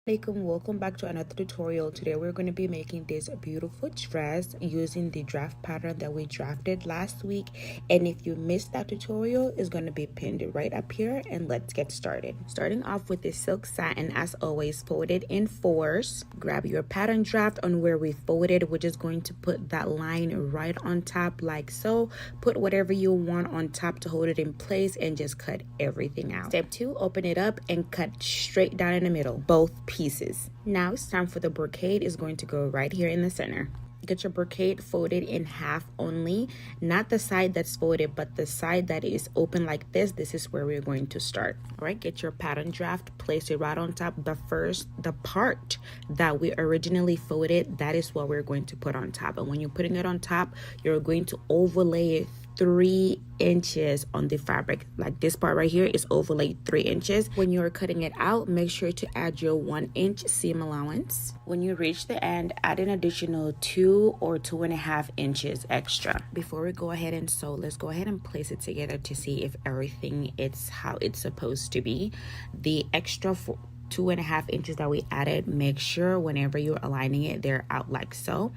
Alaikum, welcome back to another tutorial. Today we're going to be making this beautiful dress using the draft pattern that we drafted last week, and if you missed that tutorial, it's going to be pinned right up here. And let's get started. Starting off with the silk satin, as always, folded in fours. Grab your pattern draft on where we folded. We're just going to put that line right on top like so. Put whatever you want on top to hold it in place and just cut everything out. Step 2, open it up and cut straight down in the middle, both pieces. Now it's time for the brocade. Is going to go right here in the center. Get your brocade folded in half only, not the side that's folded, but the side that is open like this. This is where we're going to start. All right, get your pattern draft, place it right on top. The part that we originally folded, that is what we're going to put on top. And when you're putting it on top, you're going to overlay it 3 inches on the fabric. Like this part right here is overlaid 3 inches. When you're cutting it out, make sure to add your 1 inch seam allowance. When you reach the end, add an additional 2 or 2.5 inches extra. Before we go ahead and sew, let's go ahead and place it together to see if everything is how it's supposed to be. The extra 2.5 inches that we added, make sure whenever you're aligning it, they're out like so.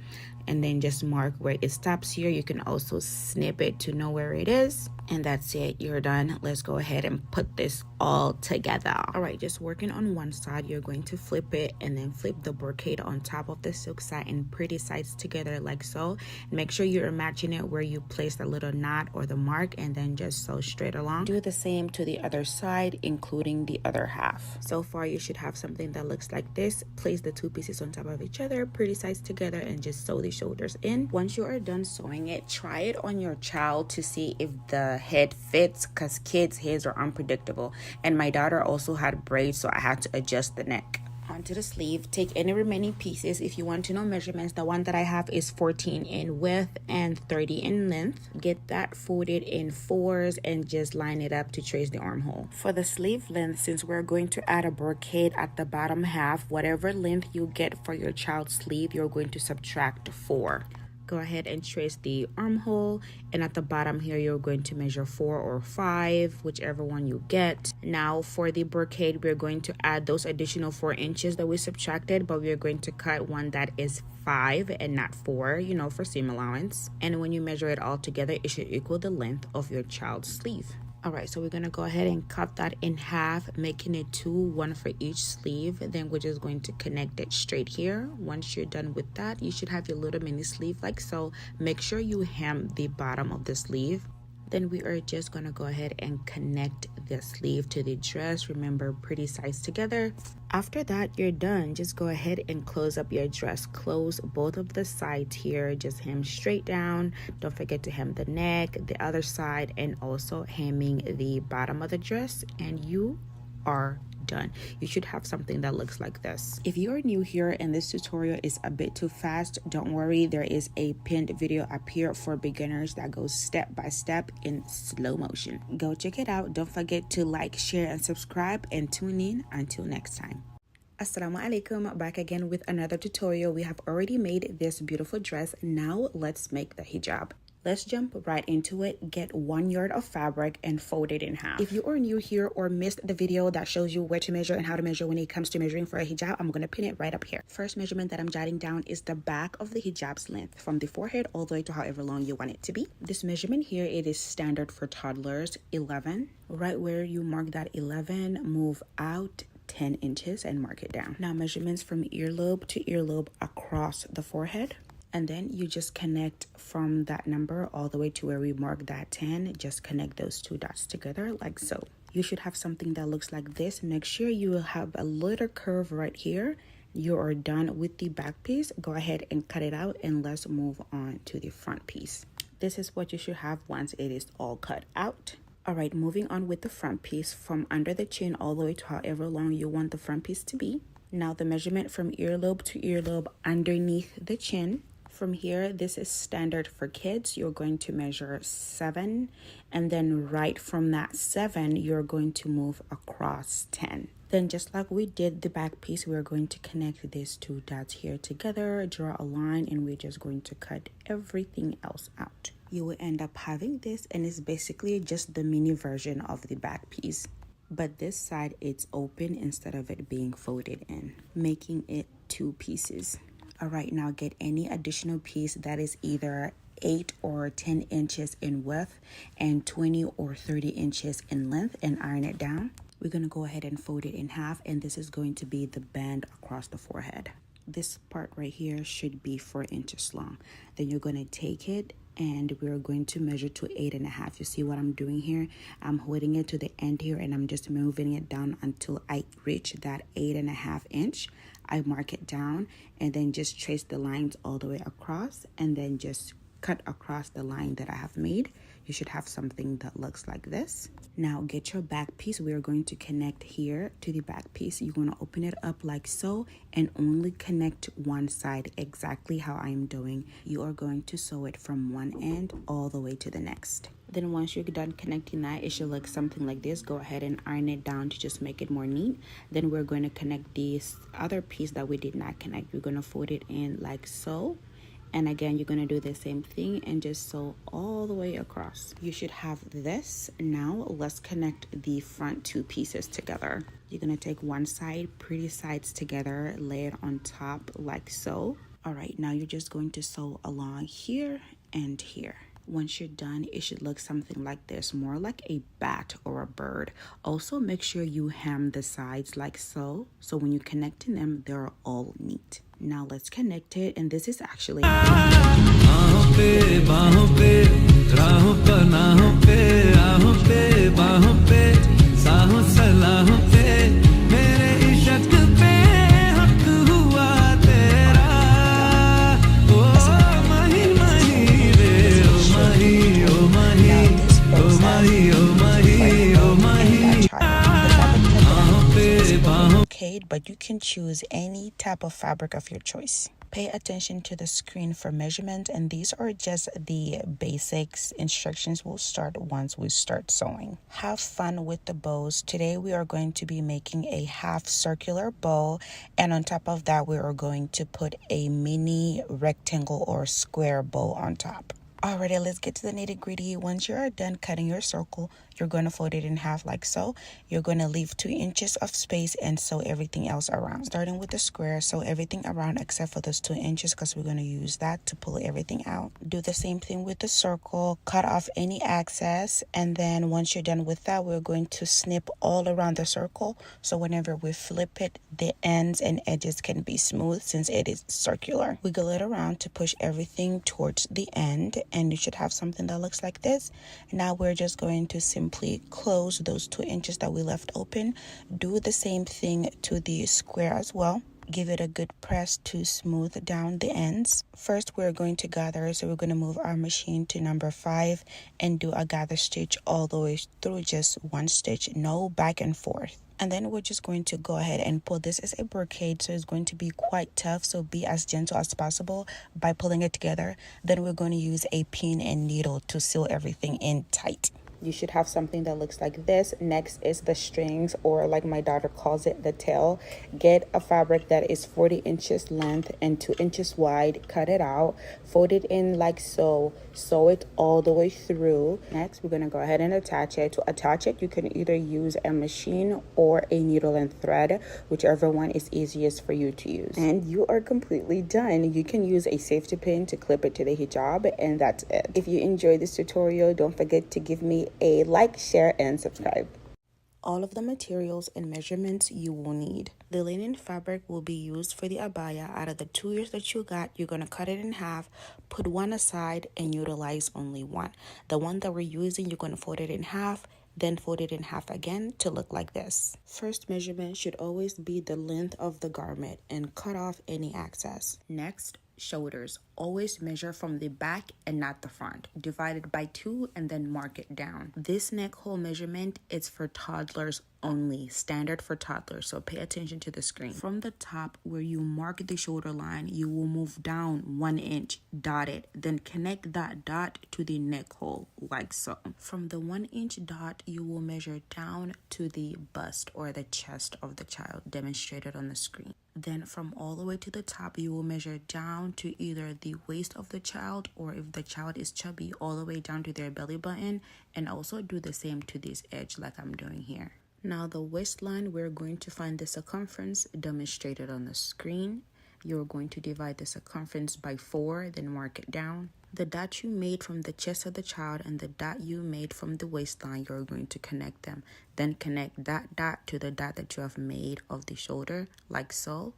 And then just mark where it stops here. You can also snip it to know where it is. And that's it, you're done. Let's go ahead and put this all together. All right, just working on one side, you're going to flip it and then flip the brocade on top of the silk satin, pretty sides together like so. Make sure you're matching it where you place the little knot or the mark, and then just sew straight along. Do the same to the other side, including the other half. So far you should have something that looks like this. Place the 2 pieces on top of each other, pretty sides together, and just sew the shoulders in. Once you are done sewing it, try it on your child to see if the head fits, because kids' heads are unpredictable. And my daughter also had braids, so I had to adjust the neck. Onto the sleeve, take any remaining pieces. If you want to know measurements, the one that I have is 14 in width and 30 in length. Get that folded in fours and just line it up to trace the armhole. For the sleeve length, since we're going to add a brocade at the bottom half, whatever length you get for your child's sleeve, you're going to subtract 4. Go ahead and trace the armhole, and at the bottom here you're going to measure 4 or 5, whichever one you get. Now for the brocade, we're going to add those additional 4 inches that we subtracted, but we're going to cut one that is 5 and not 4, for seam allowance. And when you measure it all together, it should equal the length of your child's sleeve. All right, so we're gonna go ahead and cut that in half, making it 2, 1 for each sleeve. Then we're just going to connect it straight here. Once you're done with that, you should have your little mini sleeve like so. Make sure you hem the bottom of the sleeve. Then we are just gonna go ahead and connect the sleeve to the dress. Remember, pretty sides together. After that, you're done. Just go ahead and close up your dress. Close both of the sides here. Just hem straight down. Don't forget to hem the neck, the other side, and also hemming the bottom of the dress, and you are done. You should have something that looks like this. If you are new here and this tutorial is a bit too fast, don't worry, there is a pinned video up here for beginners that goes step by step in slow motion. Go check it out. Don't forget to like, share, and subscribe, and tune in until next time. Assalamu alaikum, back again with another tutorial. We have already made this beautiful dress. Now let's make the hijab. Let's jump right into it. Get 1 yard of fabric and fold it in half. If you are new here or missed the video that shows you where to measure and how to measure when it comes to measuring for a hijab, I'm going to pin it right up here. First measurement that I'm jotting down is the back of the hijab's length, from the forehead all the way to however long you want it to be. This measurement here, it is standard for toddlers, 11. Right where you mark that 11, move out 10 inches and mark it down. Now measurements from earlobe to earlobe across the forehead. And then you just connect from that number all the way to where we mark that 10. Just connect those 2 dots together like so. You should have something that looks like this. Make sure you have a little curve right here. You are done with the back piece. Go ahead and cut it out, and let's move on to the front piece. This is what you should have once it is all cut out. All right, moving on with the front piece, from under the chin all the way to however long you want the front piece to be. Now the measurement from earlobe to earlobe underneath the chin. From here, this is standard for kids. You're going to measure 7, and then right from that 7, you're going to move across 10. Then just like we did the back piece, we're going to connect these 2 dots here together, draw a line, and we're just going to cut everything else out. You will end up having this, and it's basically just the mini version of the back piece. but this side it's open instead of it being folded in, making it 2 pieces. All right, now get any additional piece that is either 8 or 10 inches in width and 20 or 30 inches in length and iron it down. We're going to go ahead and fold it in half, and this is going to be the band across the forehead. This part right here should be 4 inches long. Then you're going to take it and we're going to measure to 8.5. You see what I'm doing here? I'm holding it to the end here and I'm just moving it down until I reach that 8.5 inch. I mark it down and then just trace the lines all the way across and then just cut across the line that I have made. You should have something that looks like this. Now get your back piece. We are going to connect here to the back piece. You're going to open it up like so and only connect one side exactly how I'm doing. You are going to sew it from one end all the way to the next. Then once you're done connecting that, it should look something like this. Go ahead and iron it down to just make it more neat. Then we're going to connect this other piece that we did not connect. We're going to fold it in like so. And again, you're going to do the same thing and just sew all the way across. You should have this. Now let's connect the front 2 pieces together. You're going to take one side, pretty sides together, lay it on top like so. All right, now you're just going to sew along here and here. Once you're done, it should look something like this, more like a bat or a bird. Also, make sure you hem the sides like so. So when you're connecting them, they're all neat. Now let's connect it, and this is actually but you can choose any type of fabric of your choice. Pay attention to the screen for measurement, and these are just the basics. Instructions will start once we start sewing. Have fun with the bows. Today we are going to be making a half circular bow, and on top of that we are going to put a mini rectangle or square bow on top. Alrighty, let's get to the nitty gritty. Once you are done cutting your circle, you're going to fold it in half like so. You're going to leave 2 inches of space and sew everything else around. Starting with the square, sew everything around except for those 2 inches because we're going to use that to pull everything out. Do the same thing with the circle. Cut off any excess, and then once you're done with that, we're going to snip all around the circle. So whenever we flip it, the ends and edges can be smooth since it is circular. Wiggle it around to push everything towards the end, and you should have something that looks like this. Now we're just going to simply close those 2 inches that we left open. Do the same thing to the square as well. Give it a good press to smooth down the ends. First, we're going to gather, so we're going to move our machine to number 5 and do a gather stitch all the way through, just one stitch, no back and forth. And then we're just going to go ahead and pull. This is a brocade, so it's going to be quite tough, so be as gentle as possible by pulling it together. Then we're going to use a pin and needle to seal everything in tight. You should have something that looks like this. Next is the strings, or like my daughter calls it, the tail. Get a fabric that is 40 inches length and 2 inches wide. Cut it out, fold it in like so, sew it all the way through. Next, we're going to go ahead and attach it. To attach it, you can either use a machine or a needle and thread, whichever one is easiest for you to use. And you are completely done. You can use a safety pin to clip it to the hijab, and that's it. If you enjoyed this tutorial, don't forget to give me a like, share, and subscribe. All of the materials and measurements you will need. The linen fabric will be used for the abaya. Out of the 2 years that you got, you're going to cut it in half, put one aside, and utilize only one. The one that we're using, you're going to fold it in half, then fold it in half again to look like this. First measurement should always be the length of the garment and cut off any excess. Next, shoulders. Always measure from the back and not the front. Divide it by 2 and then mark it down. This neck hole measurement is for toddlers only, standard for toddlers, so pay attention to the screen. From the top where you mark the shoulder line, you will move down 1 inch, dot it, then connect that dot to the neck hole like so. From the 1 inch dot, you will measure down to the bust or the chest of the child, demonstrated on the screen. Then from all the way to the top, you will measure down to either the waist of the child, or if the child is chubby, all the way down to their belly button, and also do the same to this edge like I'm doing here. Now the waistline, we're going to find the circumference demonstrated on the screen. You're going to divide the circumference by 4, then mark it down. The dot you made from the chest of the child and the dot you made from the waistline, you're going to connect them. Then connect that dot to the dot that you have made of the shoulder, like so.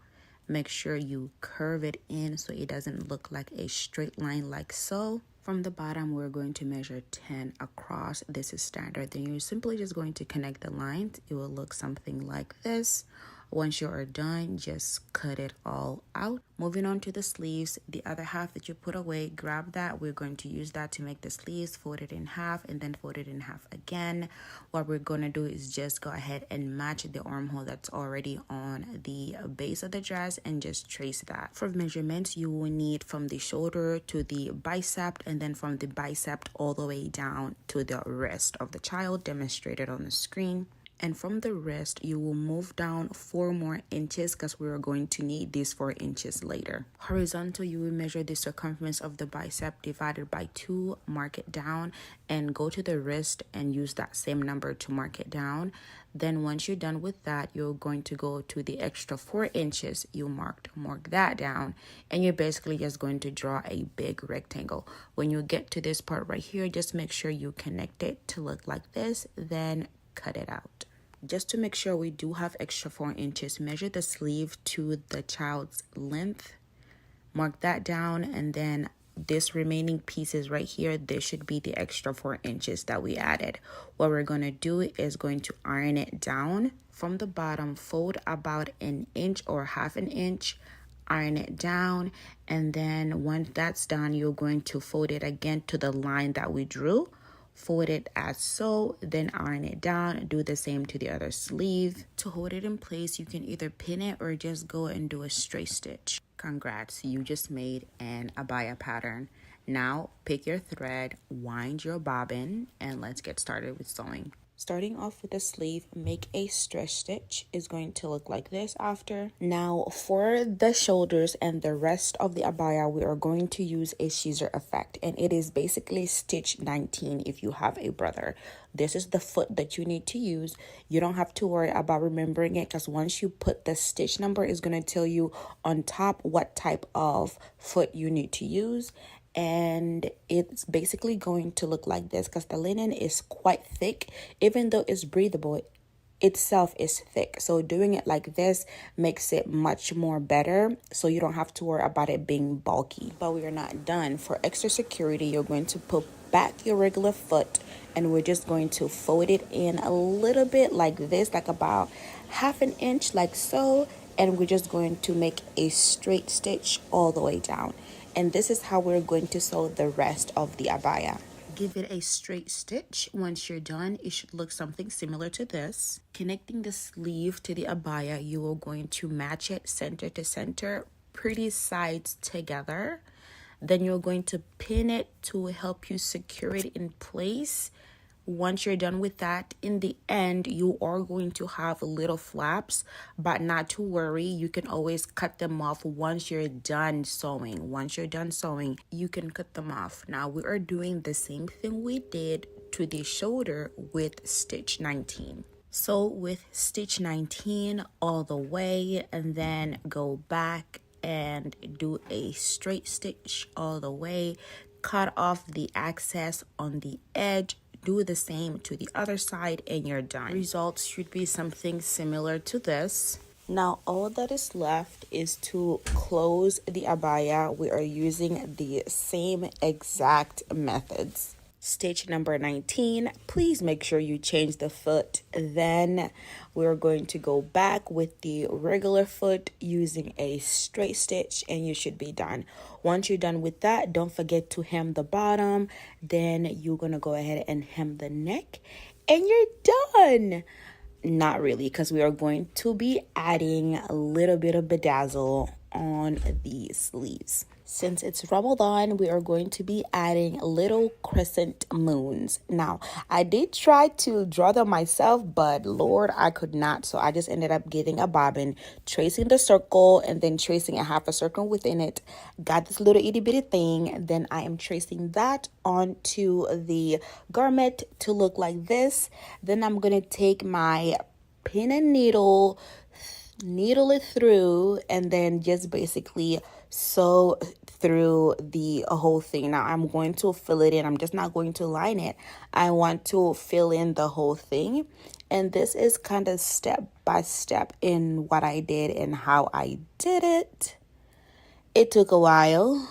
Make sure you curve it in so it doesn't look like a straight line, like so. From the bottom, we're going to measure 10 across. This is standard. Then you're simply just going to connect the lines. It will look something like this. Once you are done, just cut it all out. Moving on to the sleeves, the other half that you put away, grab that. We're going to use that to make the sleeves, fold it in half and then fold it in half again. What we're going to do is just go ahead and match the armhole that's already on the base of the dress and just trace that. For measurements, you will need from the shoulder to the bicep and then from the bicep all the way down to the wrist of the child, demonstrated on the screen. And from the wrist, you will move down 4 more inches because we are going to need these 4 inches later. Horizontal, you will measure the circumference of the bicep divided by 2, mark it down, and go to the wrist and use that same number to mark it down. Then once you're done with that, you're going to go to the extra 4 inches you mark that down, and you're basically just going to draw a big rectangle. When you get to this part right here, just make sure you connect it to look like this, then cut it out. Just to make sure we do have extra 4 inches, measure the sleeve to the child's length, mark that down, and then this remaining pieces right here, this should be the extra 4 inches that we added. What we're going to do is going to iron it down from the bottom, fold about an inch or half an inch, iron it down, and then once that's done, you're going to fold it again to the line that we drew. Fold it as so, then iron it down. Do the same to the other sleeve. To hold it in place, you can either pin it or just go and do a straight stitch. Congrats, you just made an abaya pattern. Now pick your thread, wind your bobbin, and let's get started with sewing. Starting off with the sleeve, make a stretch stitch. It's going to look like this after. Now for the shoulders and the rest of the abaya, we are going to use a scissor effect, and it is basically stitch 19 if you have a brother. This is the foot that you need to use. You don't have to worry about remembering it because once you put the stitch number, it's going to tell you on top what type of foot you need to use. And it's basically going to look like this because the linen is quite thick. Even though it's breathable, itself is thick. So doing it like this makes it much more better, so you don't have to worry about it being bulky. But we are not done. For extra security, you're going to put back your regular foot, and we're just going to fold it in a little bit like this, like about half an inch, like so. And we're just going to make a straight stitch all the way down. And this is how we're going to sew the rest of the abaya. Give it a straight stitch. Once you're done, it should look something similar to this. Connecting the sleeve to the abaya, you are going to match it center to center, pretty sides together. Then you're going to pin it to help you secure it in place. Once you're done with that, in the end, you are going to have little flaps, but not to worry. You can always cut them off once you're done sewing. Once you're done sewing, you can cut them off. Now, we are doing the same thing we did to the shoulder with stitch 19. So with stitch 19 all the way, and then go back and do a straight stitch all the way. Cut off the excess on the edge. Do the same to the other side and you're done. Results should be something similar to this. Now all that is left is to close the abaya. We are using the same exact methods. Stitch number 19, please make sure you change the foot. Then we're going to go back with the regular foot using a straight stitch, and you should be done. Once you're done with that, don't forget to hem the bottom. Then you're gonna go ahead and hem the neck, and you're done. Not really, because we are going to be adding a little bit of bedazzle on the sleeves. Since it's Ramadan, we are going to be adding little crescent moons. Now, I did try to draw them myself, but Lord, I could not. So I just ended up getting a bobbin, tracing the circle, and then tracing a half a circle within it. Got this little itty bitty thing. Then I am tracing that onto the garment to look like this. Then I'm going to take my pin a needle it through, and then just basically sew through the whole thing. Now I'm going to fill it in. I'm just not going to line it. I want to fill in the whole thing, and this is kind of step by step in what I did and how I did it. It took a while.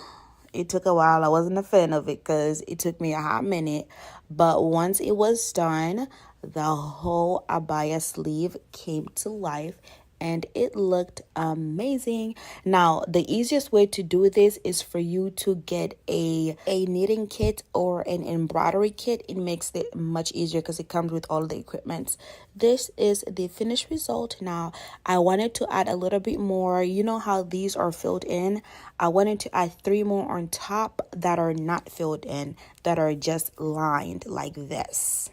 I wasn't a fan of it because it took me a hot minute. But once it was done, the whole abaya sleeve came to life and it looked amazing. Now, the easiest way to do this is for you to get a knitting kit or an embroidery kit. It makes it much easier because it comes with all the equipment. This is the finished result. Now, I wanted to add a little bit more. You know how these are filled in? I wanted to add 3 more on top that are not filled in, that are just lined like this.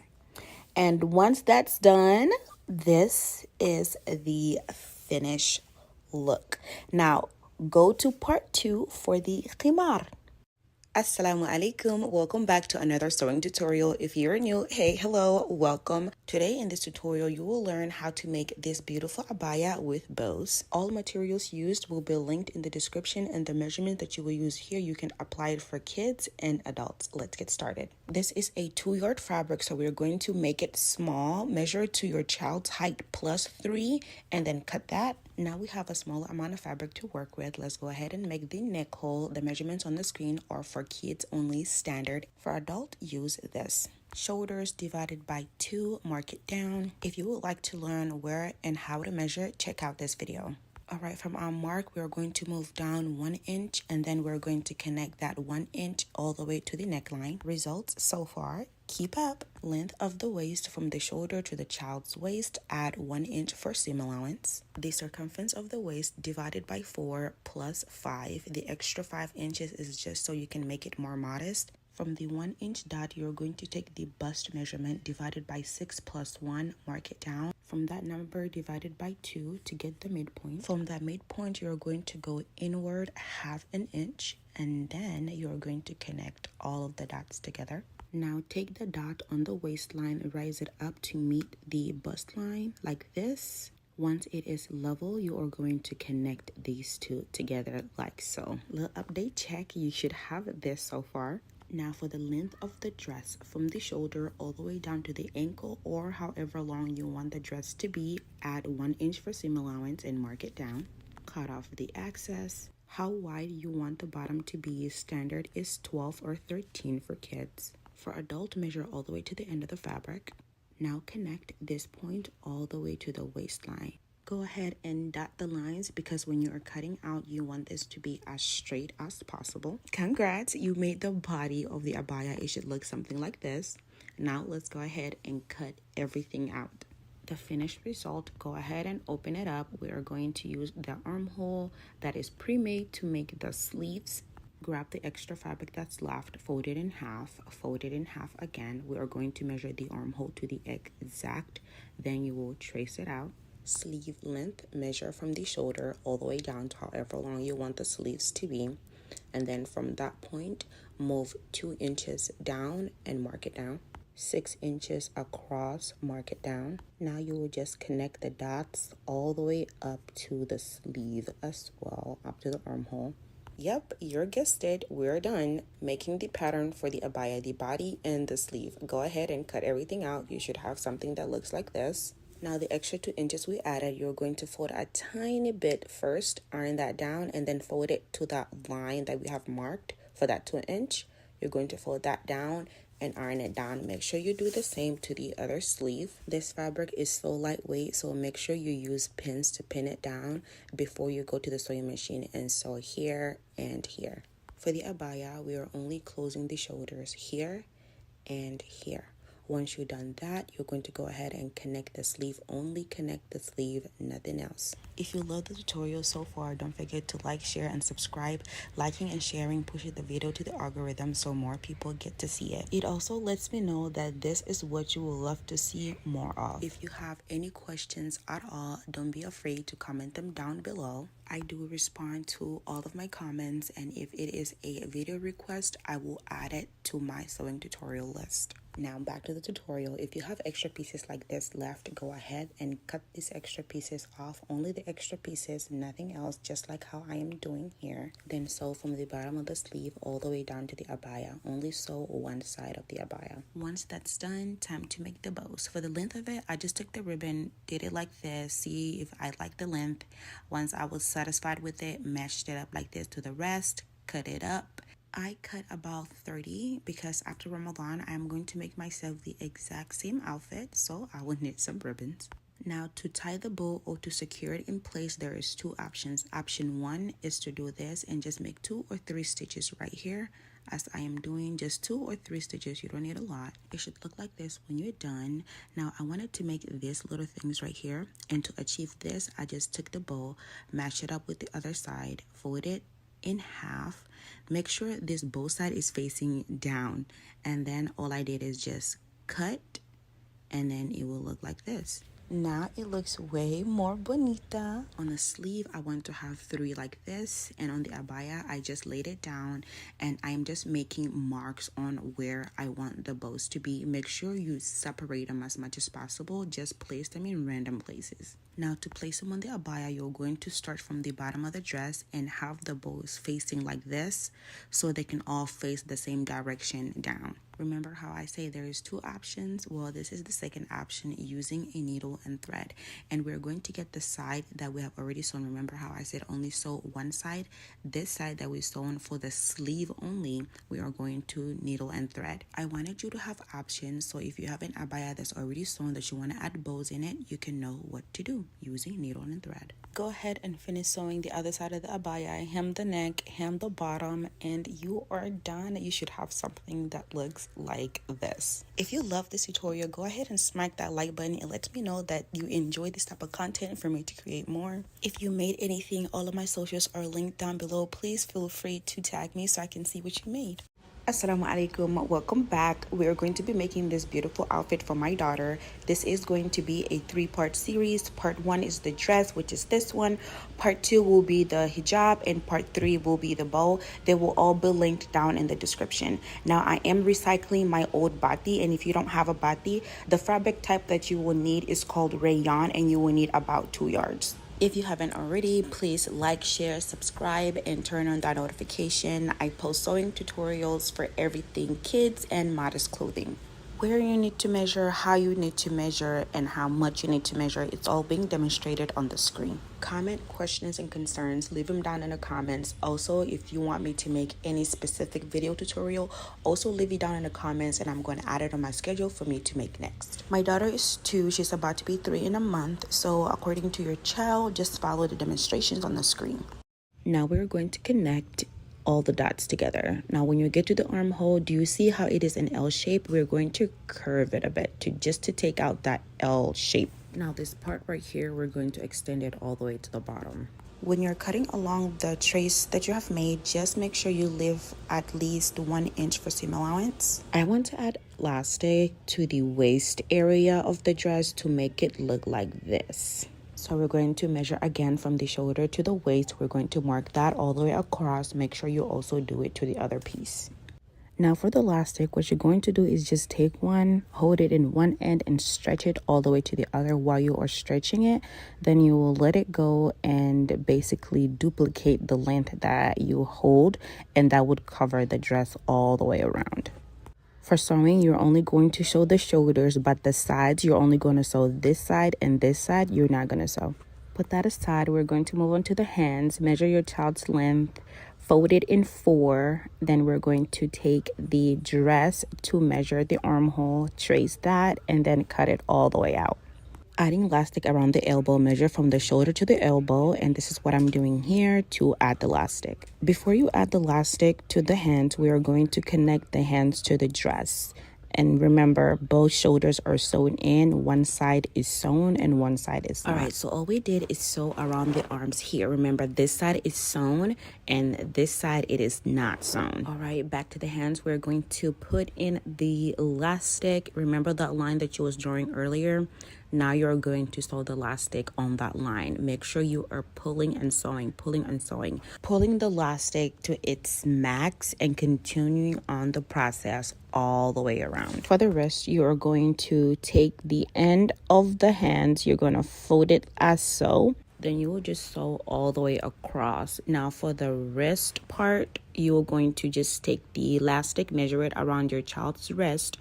And once that's done, this is the finished look. Now, go to part 2 for the khimar. Assalamu alaikum. Welcome back to another sewing tutorial. If you're new, hey, hello, welcome. Today in this tutorial, you will learn how to make this beautiful abaya with bows. All materials used will be linked in the description, and the measurement that you will use here, you can apply it for kids and adults. Let's get started. This is a 2-yard fabric, so we're going to make it small. Measure to your child's height plus 3, and then cut that. Now we have a small amount of fabric to work with. Let's go ahead and make the neck hole. The measurements on the screen are for kids only, standard. For adult, use this. Shoulders divided by 2, mark it down. If you would like to learn where and how to measure, check out this video. Alright, from our mark, we're going to move down 1 inch, and then we're going to connect that 1 inch all the way to the neckline. Results so far, keep up. Length of the waist from the shoulder to the child's waist, add 1 inch for seam allowance. The circumference of the waist divided by 4 plus 5. The extra 5 inches is just so you can make it more modest. From the 1 inch dot, you're going to take the bust measurement divided by 6 plus 1, mark it down. From that number divided by 2 to get the midpoint. From that midpoint, you're going to go inward 1/2 inch, and then you're going to connect all of the dots together. Now take the dot on the waistline, rise it up to meet the bust line like this. Once it is level, you are going to connect these two together like so. Little update check, you should have this so far. Now for the length of the dress, from the shoulder all the way down to the ankle, or however long you want the dress to be, add 1 inch for seam allowance and mark it down. Cut off the excess. How wide you want the bottom to be, standard is 12 or 13 for kids. For adult, measure all the way to the end of the fabric. Now connect this point all the way to the waistline. Go ahead and dot the lines because when you are cutting out, you want this to be as straight as possible. Congrats, you made the body of the abaya. It should look something like this. Now let's go ahead and cut everything out. The finished result, go ahead and open it up. We are going to use the armhole that is pre-made to make the sleeves. Grab the extra fabric that's left, fold it in half again. We are going to measure the armhole to the exact, then you will trace it out. Sleeve length, measure from the shoulder all the way down to however long you want the sleeves to be, and then from that point move 2 inches down and mark it down. 6 inches across, mark it down. Now you will just connect the dots all the way up to the sleeve as well, up to the armhole. Yep, you guessed it, we're done making the pattern for the abaya, the body and the sleeve. Go ahead and cut everything out. You should have something that looks like this. Now the extra 2 inches we added, you're going to fold a tiny bit first, iron that down, and then fold it to that line that we have marked for that 2 inch. You're going to fold that down and iron it down. Make sure you do the same to the other sleeve. This fabric is so lightweight, so make sure you use pins to pin it down before you go to the sewing machine and sew here and here. For the abaya, we are only closing the shoulders here and here. Once you've done that, you're going to go ahead and connect the sleeve. Only connect the sleeve, nothing else. If you love the tutorial so far, don't forget to like, share, and subscribe. Liking and sharing pushes the video to the algorithm so more people get to see it. It also lets me know that this is what you will love to see more of. If you have any questions at all, don't be afraid to comment them down below. I do respond to all of my comments, and if it is a video request, I will add it to my sewing tutorial list. Now back to the tutorial. If you have extra pieces like this left, go ahead and cut these extra pieces off. Only the extra pieces, nothing else, just like how I am doing here. Then sew from the bottom of the sleeve all the way down to the abaya. Only sew one side of the abaya. Once that's done, time to make the bows. For the length of it, I just took the ribbon, did it like this, see if I like the length. Once I was satisfied with it, matched it up like this to the rest, cut it up. I cut about 30 because after Ramadan, I'm going to make myself the exact same outfit, so I will knit some ribbons. Now to tie the bow or to secure it in place, there is two options. Option one is to do this and just make 2 or 3 stitches right here, as I am doing, just 2 or 3 stitches. You don't need a lot. It should look like this when you're done. Now I wanted to make these little things right here, and to achieve this, I just took the bow, matched it up with the other side, fold it in half. Make sure this bow side is facing down, and then all I did is just cut, and then it will look like this. Now it looks way more bonita. On the sleeve, I want to have 3 like this, and on the abaya, I just laid it down, and I'm just making marks on where I want the bows to be. Make sure you separate them as much as possible. Just place them in random places. Now to place them on the abaya, you're going to start from the bottom of the dress and have the bows facing like this so they can all face the same direction down. Remember how I say there is 2 options? Well, this is the second option, using a needle and thread. And we're going to get the side that we have already sewn. Remember how I said only sew one side? This side that we sewn for the sleeve only, we are going to needle and thread. I wanted you to have options, so if you have an abaya that's already sewn that you want to add bows in it, you can know what to do using needle and thread. Go ahead and finish sewing the other side of the abaya, hem the neck, hem the bottom, and you are done. You should have something that looks like this. If you love this tutorial, go ahead and smack that like button. It lets me know that you enjoy this type of content for me to create more. If you made anything, all of my socials are linked down below. Please feel free to tag me so I can see what you made. Assalamu alaikum, welcome back. We are going to be making this beautiful outfit for my daughter. This is going to be a 3-part series. Part 1 is the dress, which is this one. Part 2 will be the hijab, and part 3 will be the bow. They will all be linked down in the description. Now I am recycling my old bati, and if you don't have a bati, the fabric type that you will need is called rayon, and you will need about 2 yards. If you haven't already, please like, share, subscribe, and turn on that notification. I post sewing tutorials for everything kids and modest clothing. Where you need to measure, how you need to measure, and how much you need to measure, it's all being demonstrated on the screen. Comment, questions, and concerns, leave them down in the comments. Also, if you want me to make any specific video tutorial, also leave it down in the comments, and I'm going to add it on my schedule for me to make next. My daughter is 2, she's about to be 3 in a month, so according to your child, just follow the demonstrations on the screen. Now we're going to connect all the dots together. Now when you get to the armhole, do you see how it is an L shape? We're going to curve it a bit to take out that L shape. Now this part right here, we're going to extend it all the way to the bottom. When you're cutting along the trace that you have made, just make sure you leave at least 1 inch for seam allowance. I want to add elastic to the waist area of the dress to make it look like this. So we're going to measure again from the shoulder to the waist. We're going to mark that all the way across. Make sure you also do it to the other piece. Now for the elastic, what you're going to do is just take one, hold it in one end, and stretch it all the way to the other. While you are stretching it, then you will let it go and basically duplicate the length that you hold, and that would cover the dress all the way around. For sewing, you're only going to sew the shoulders, but the sides, you're only going to sew this side, and this side, you're not going to sew. Put that aside. We're going to move on to the hands. Measure your child's length, fold it in 4. Then we're going to take the dress to measure the armhole, trace that, and then cut it all the way out. Adding elastic around the elbow, measure from the shoulder to the elbow, and this is what I'm doing here to add the elastic. Before you add the elastic to the hands, we are going to connect the hands to the dress. And remember, both shoulders are sewn in. One side is sewn and one side is not. All right, so all we did is sew around the arms here. Remember, this side is sewn and this side it is not sewn. All right, back to the hands. We're going to put in the elastic. Remember that line that you was drawing earlier? Now you're going to sew the elastic on that line. Make sure you are pulling and sewing, pulling and sewing, pulling the elastic to its max and continuing on the process all the way around. For the wrist, you are going to take the end of the hands, you're going to fold it as so. Then you will just sew all the way across. Now for the wrist part, you're going to just take the elastic, measure it around your child's wrist,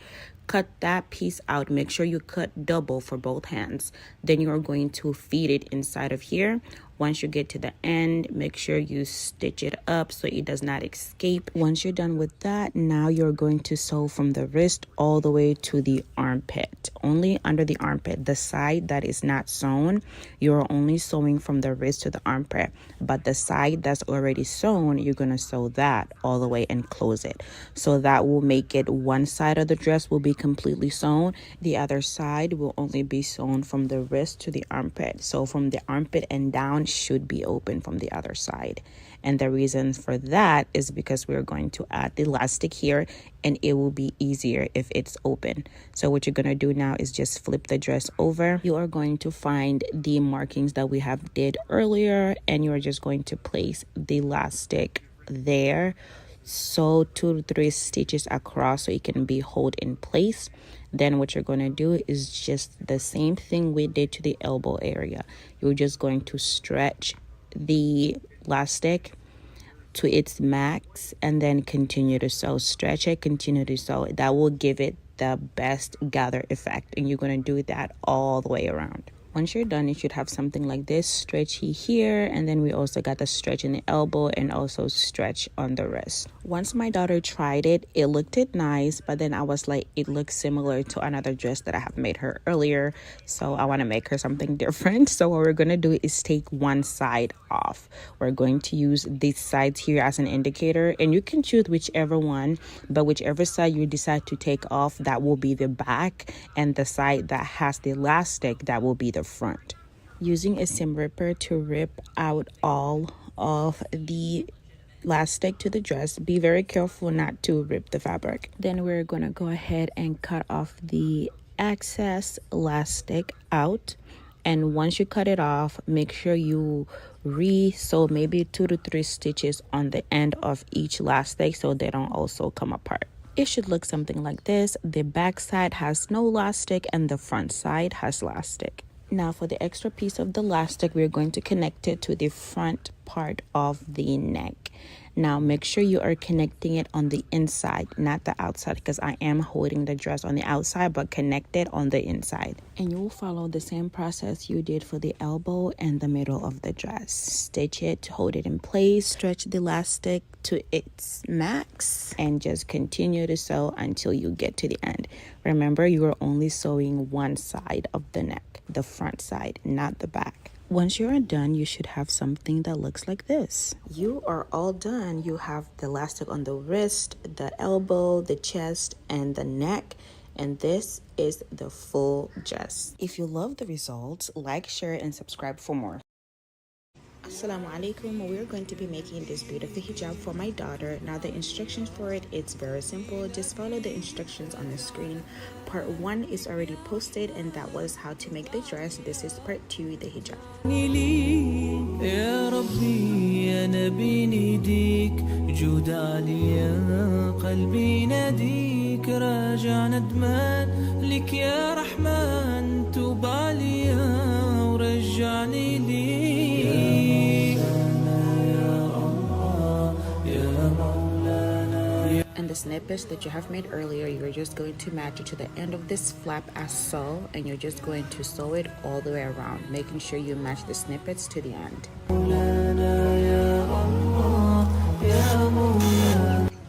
cut that piece out. Make sure you cut double for both hands. Then you're going to feed it inside of here. Once you get to the end, make sure you stitch it up so it does not escape. Once you're done with that, now you're going to sew from the wrist all the way to the armpit. Only under the armpit. The side that is not sewn, you're only sewing from the wrist to the armpit. But the side that's already sewn, you're going to sew that all the way and close it. So that will make it one side of the dress will be completely sewn. The other side will only be sewn from the wrist to the armpit. So from the armpit and down should be open from the other side. And the reason for that is because we're going to add the elastic here and it will be easier if it's open. So what you're going to do now is just flip the dress over. You are going to find the markings that we have did earlier and you're just going to place the elastic there. Sew 2 to 3 stitches across so it can be held in place. Then what you're going to do is just the same thing we did to the elbow area. You're just going to stretch the elastic to its max and then continue to sew. Stretch it, continue to sew. That will give it the best gather effect, and you're going to do that all the way around. Once you're done, you should have something like this, stretchy here, and then we also got the stretch in the elbow and also stretch on the wrist. Once my daughter tried it, it looked nice, but then I was like, it looks similar to another dress that I have made her earlier, so I want to make her something different. So what we're going to do is take one side off. We're going to use these sides here as an indicator, and you can choose whichever one, but whichever side you decide to take off, that will be the back, and the side that has the elastic, that will be the front. Using a seam ripper to rip out all of the elastic to the dress. Be very careful not to rip the fabric. Then we're going to go ahead and cut off the excess elastic out. And once you cut it off, make sure you sew maybe 2 to 3 stitches on the end of each elastic so they don't also come apart. It should look something like this. The back side has no elastic and the front side has elastic. Now for the extra piece of the elastic, we're going to connect it to the front part of the neck. Now make sure you are connecting it on the inside, not the outside, because I am holding the dress on the outside, but connect it on the inside. And you will follow the same process you did for the elbow and the middle of the dress. Stitch it, hold it in place, stretch the elastic to its max, and just continue to sew until you get to the end. Remember, you are only sewing one side of the neck, the front side, not the back. Once you're done, you should have something that looks like this. You are all done. You have the elastic on the wrist, the elbow, the chest, and the neck. And this is the full dress. If you love the results, like, share, and subscribe for more. Assalamu alaikum. We're going to be making this beautiful hijab for my daughter. Now the instructions for it, it's very simple. Just follow the instructions on the screen. Part 1 is already posted, and that was how to make the dress. This is part 2, the hijab. يا ربي يا نبي نديك جود علي يا قلبي ناديك راجع ندمان لك يا رحمن توب علي ورجعني ليك. And the snippets that you have made earlier, you're just going to match it to the end of this flap as so, and you're just going to sew it all the way around, making sure you match the snippets to the end.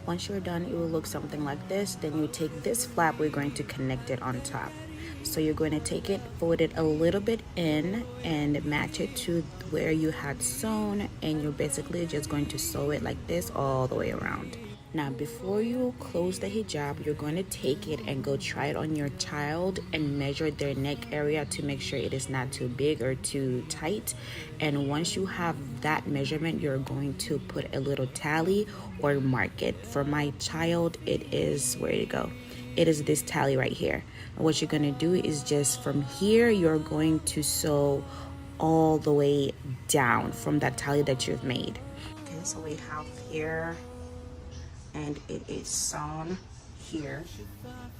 Once you're done, it will look something like this. Then you take this flap, we're going to connect it on top. So you're going to take it, fold it a little bit in, and match it to where you had sewn, and you're basically just going to sew it like this all the way around. Now before you close the hijab, you're going to take it and go try it on your child and measure their neck area to make sure it is not too big or too tight. And once you have that measurement, you're going to put a little tally or mark it. For my child, it is, where to go? it is this tally right here. And what you're going to do is just from here, you're going to sew all the way down from that tally that you've made. Okay, so we have here, and it is sewn here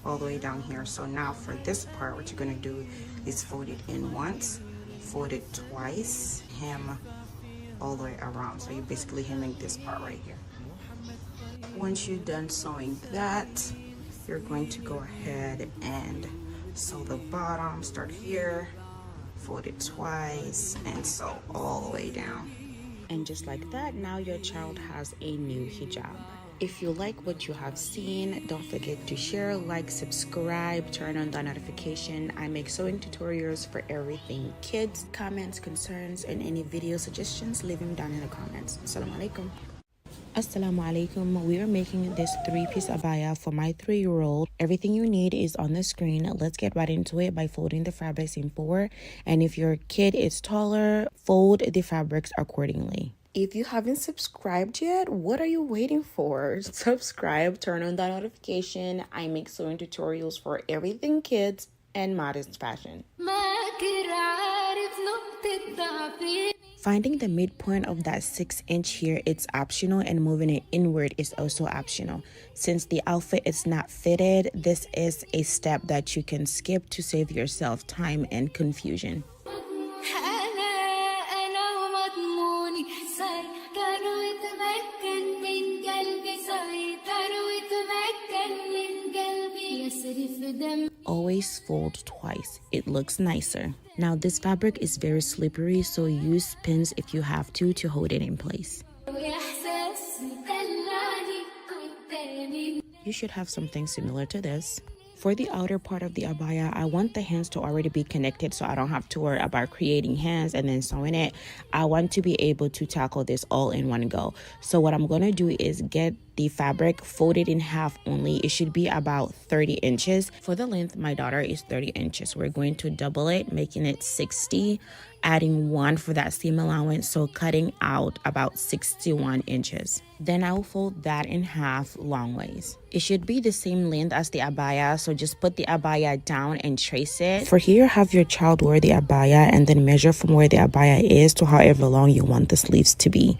all the way down here. So now for this part, what you're going to do is fold it in once, fold it twice, hem all the way around. So you're basically hemming this part right here. Once you're done sewing that, you're going to go ahead and sew the bottom. Start here, fold it twice, and sew all the way down. And just like that, now your child has a new hijab. If you like what you have seen, don't forget to share, like, subscribe, turn on the notification. I make sewing tutorials for everything kids. Comments, concerns, and any video suggestions, leave them down in the comments. Assalamu alaikum. Assalamu alaikum. We are making this 3-piece abaya for my 3-year-old. Everything you need is on the screen. Let's get right into it by folding the fabrics in 4. And if your kid is taller, fold the fabrics accordingly. If you haven't subscribed yet, what are you waiting for? Subscribe, turn on that notification. I make sewing tutorials for everything kids and modest fashion. Finding the midpoint of that 6-inch here, it's optional, and moving it inward is also optional. Since the outfit is not fitted, this is a step that you can skip to save yourself time and confusion. Always fold twice. It looks nicer. Now this fabric is very slippery, so use pins if you have to hold it in place. You should have something similar to this. For the outer part of the abaya, I want the hands to already be connected so I don't have to worry about creating hands and then sewing it. I want to be able to tackle this all in one go. So what I'm going to do is get the fabric folded in half only. It should be about 30 inches. For the length, my daughter is 30 inches. We're going to double it, making it 60, adding 1 for that seam allowance, so cutting out about 61 inches. Then I will fold that in half long ways. It should be the same length as the abaya, so just put the abaya down and trace it. For here, have your child wear the abaya and then measure from where the abaya is to however long you want the sleeves to be.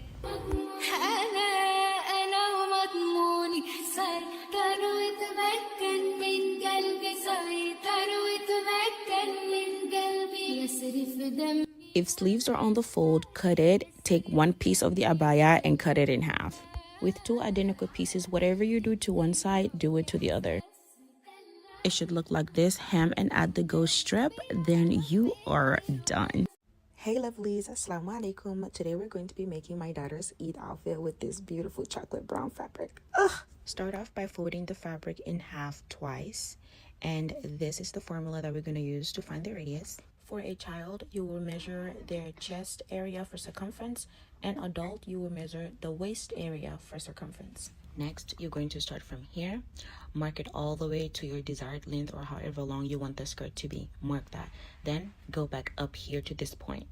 If sleeves are on the fold, cut it. Take 1 piece of the abaya and cut it in half. With 2 identical pieces, whatever you do to one side, do it to the other. It should look like this. Hem and add the ghost strip, then you are done. Hey lovelies, assalamu alaikum. Today we're going to be making my daughter's Eid outfit with this beautiful chocolate brown fabric. Start off by folding the fabric in half twice, and this is the formula that we're going to use to find the radius. For a child, you will measure their chest area for circumference, and adult, you will measure the waist area for circumference. Next, you're going to start from here. Mark it all the way to your desired length or however long you want the skirt to be. Mark that. Then go back up here to this point.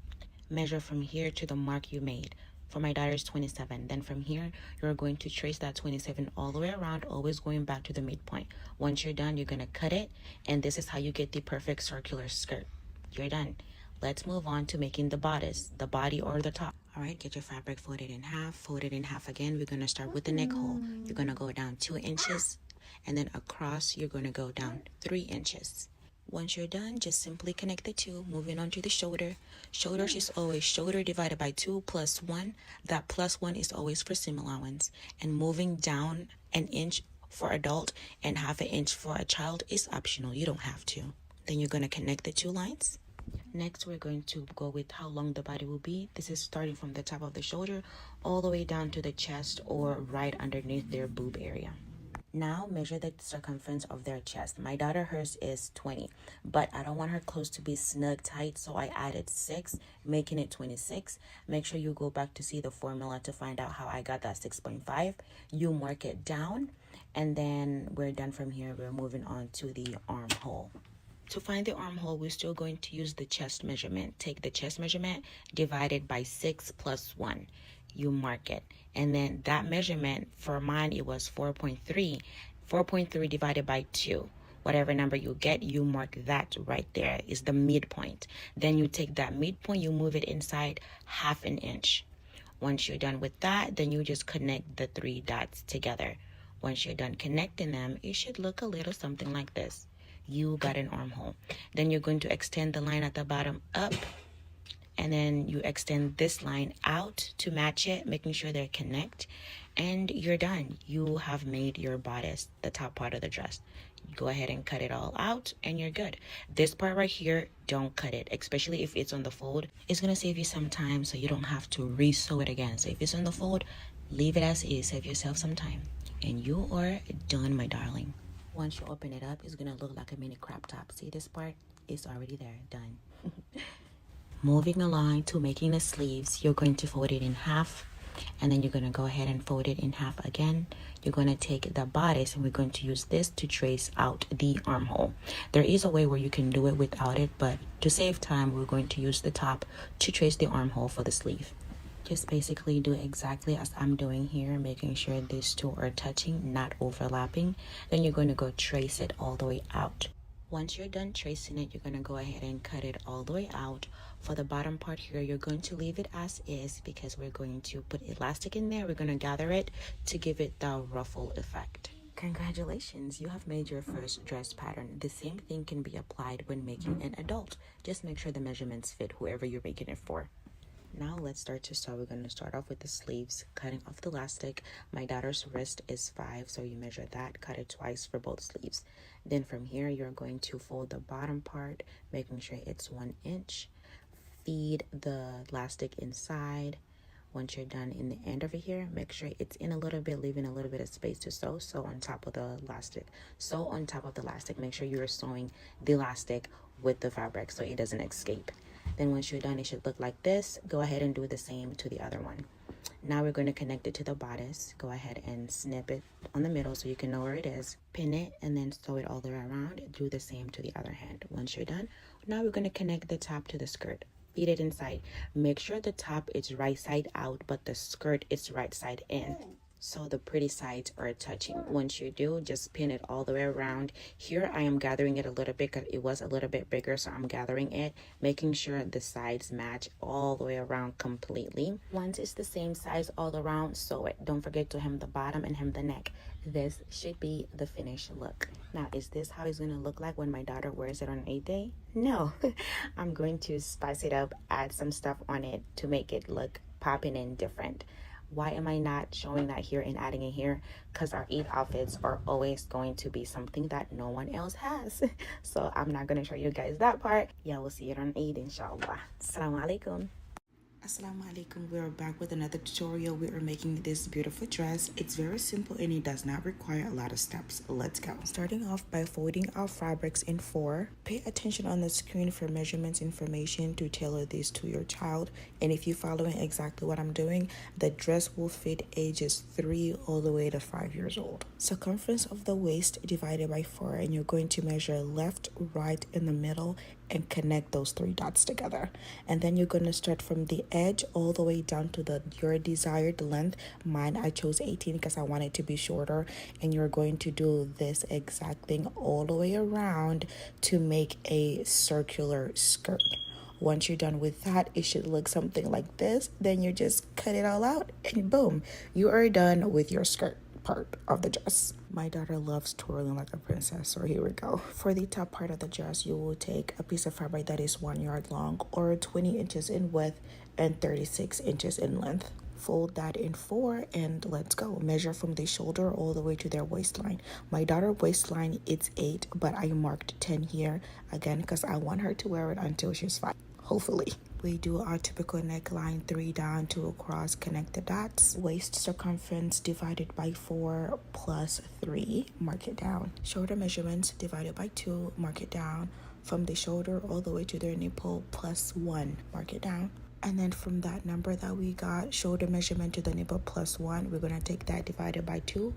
Measure from here to the mark you made. For my daughter's 27. Then from here, you're going to trace that 27 all the way around, always going back to the midpoint. Once you're done, you're going to cut it, and this is how you get the perfect circular skirt. You're done. Let's move on to making the bodice, the body or the top. All right, get your fabric folded in half, fold it in half again. We're going to start with the neck hole. You're going to go down 2 inches, and then across, you're going to go down 3 inches. Once you're done, just simply connect the 2, moving on to the shoulder. Shoulders is always shoulder divided by 2 plus 1. That plus 1 is always for seam allowance. And moving down 1 inch for adult and half an inch for a child is optional. You don't have to. Then you're going to connect the 2 lines. Next, we're going to go with how long the body will be. This is starting from the top of the shoulder all the way down to the chest or right underneath their boob area. Now measure the circumference of their chest. My daughter, hers is 20, but I don't want her clothes to be snug tight, so I added 6, making it 26. Make sure you go back to see the formula to find out how I got that 6.5. You mark it down, and then we're done from here. We're moving on to the armhole. To find the armhole, we're still going to use the chest measurement. Take the chest measurement, divide it by 6 plus 1. You mark it. And then that measurement, for mine, it was 4.3. 4.3 divided by 2. Whatever number you get, you mark that right there is the midpoint. Then you take that midpoint, you move it inside half an inch. Once you're done with that, then you just connect the 3 dots together. Once you're done connecting them, it should look a little something like this. You got an armhole. Then you're going to extend the line at the bottom up, and then you extend this line out to match it, making sure they connect, and you're done. You have made your bodice, the top part of the dress. You go ahead and cut it all out and you're good. This part right here, don't cut it, especially if it's on the fold. It's gonna save you some time so you don't have to re-sew it again. So if it's on the fold, leave it as is, save yourself some time. And you are done, my darling. Once you open it up, it's gonna look like a mini crop top. See this part? It's already there, done. Moving along to making the sleeves, you're going to fold it in half, and then you're going to go ahead and fold it in half again. You're going to take the bodice and we're going to use this to trace out the armhole. There is a way where you can do it without it, but to save time, we're going to use the top to trace the armhole for the sleeve. Just basically do exactly as I'm doing here, making sure these two are touching, not overlapping. Then you're going to go trace it all the way out. Once you're done tracing it, you're going to go ahead and cut it all the way out. For the bottom part here, you're going to leave it as is because we're going to put elastic in there. We're going to gather it to give it the ruffle effect. Congratulations, you have made your first dress pattern. The same thing can be applied when making an adult. Just make sure the measurements fit whoever you're making it for. Now let's start to sew. We're going to start off with the sleeves, cutting off the elastic. My daughter's wrist is 5, so you measure that, cut it twice for both sleeves. Then from here, you're going to fold the bottom part, making sure it's 1 inch. Feed the elastic inside. Once you're done in the end over here, make sure it's in a little bit, leaving a little bit of space to sew. Sew on top of the elastic. Sew on top of the elastic. Make sure you're sewing the elastic with the fabric so it doesn't escape. Then once you're done, it should look like this. Go ahead and do the same to the other one. Now we're going to connect it to the bodice. Go ahead and snip it on the middle so you can know where it is. Pin it and then sew it all the way around. Do the same to the other hand. Once you're done, now we're going to connect the top to the skirt. Feed it inside. Make sure the top is right side out, but the skirt is right side in, so the pretty sides are touching. Once you do, just pin it all the way around. Here I am gathering it a little bit because it was a little bit bigger, so I'm gathering it, making sure the sides match all the way around completely. Once it's the same size all around, sew it. Don't forget to hem the bottom and hem the neck. This should be the finished look. Now, is this how it's going to look like when my daughter wears it on 8th day? No. I'm going to spice it up, add some stuff on it to make it look popping and different. Why am I not showing that here and adding it here? Because our Eid outfits are always going to be something that no one else has. So I'm not going to show you guys that part. Yeah, we'll see it on Eid, inshallah. Assalamu alaikum. Assalamu alaikum. We're back with another tutorial. We are making this beautiful dress. It's very simple and it does not require a lot of steps. Let's go. Starting off by folding our fabrics in 4. Pay attention on the screen for measurements information to tailor this to your child. And if you're following exactly what I'm doing, the dress will fit ages 3 all the way to 5 years old. Circumference of the waist divided by 4, and you're going to measure left, right, in the middle and connect those 3 dots together. And then you're going to start from the edge all the way down to your desired length. Mine, I chose 18 because I want it to be shorter, and you're going to do this exact thing all the way around to make a circular skirt. Once you're done with that, it should look something like this. Then you just cut it all out and boom, you are done with your skirt part of the dress. My daughter loves twirling like a princess, so here we go. For the top part of the dress, you will take a piece of fabric that is 1 yard long or 20 inches in width and 36 inches in length. Fold that in 4 and let's go. Measure from the shoulder all the way to their waistline. My daughter waistline, it's 8, but I marked 10 here again because I want her to wear it until she's 5, hopefully. We do our typical neckline, 3 down, 2 across, connect the dots. Waist circumference divided by 4 plus 3, mark it down. Shoulder measurements divided by 2, mark it down. From the shoulder all the way to their nipple plus 1, mark it down. And then from that number that we got, shoulder measurement to the nipple plus 1, we're going to take that divided by 2,